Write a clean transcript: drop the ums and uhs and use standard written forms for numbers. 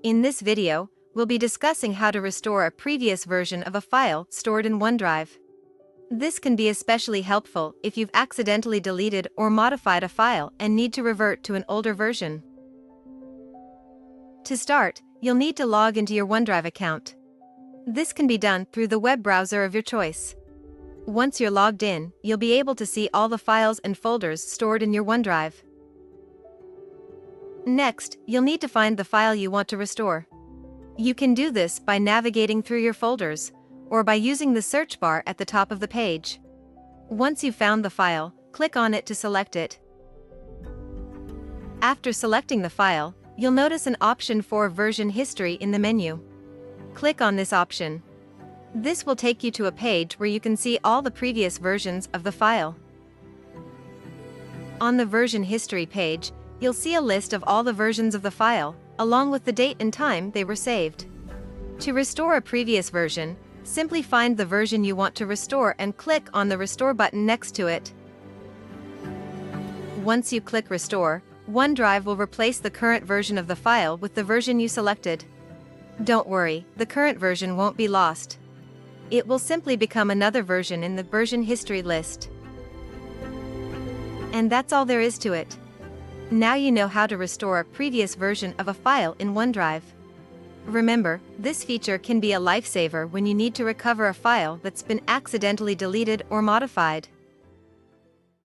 In this video, we'll be discussing how to restore a previous version of a file stored in OneDrive. This can be especially helpful if you've accidentally deleted or modified a file and need to revert to an older version. To start, you'll need to log into your OneDrive account. This can be done through the web browser of your choice. Once you're logged in, you'll be able to see all the files and folders stored in your OneDrive. Next, you'll need to find the file you want to restore. You can do this by navigating through your folders, or by using the search bar at the top of the page. Once you've found the file, click on it to select it. After selecting the file, you'll notice an option for Version History in the menu. Click on this option. This will take you to a page where you can see all the previous versions of the file. On the Version History page, you'll see a list of all the versions of the file, along with the date and time they were saved. To restore a previous version, simply find the version you want to restore and click on the Restore button next to it. Once you click Restore, OneDrive will replace the current version of the file with the version you selected. Don't worry, the current version won't be lost. It will simply become another version in the version history list. And that's all there is to it. Now you know how to restore a previous version of a file in OneDrive. Remember, this feature can be a lifesaver when you need to recover a file that's been accidentally deleted or modified.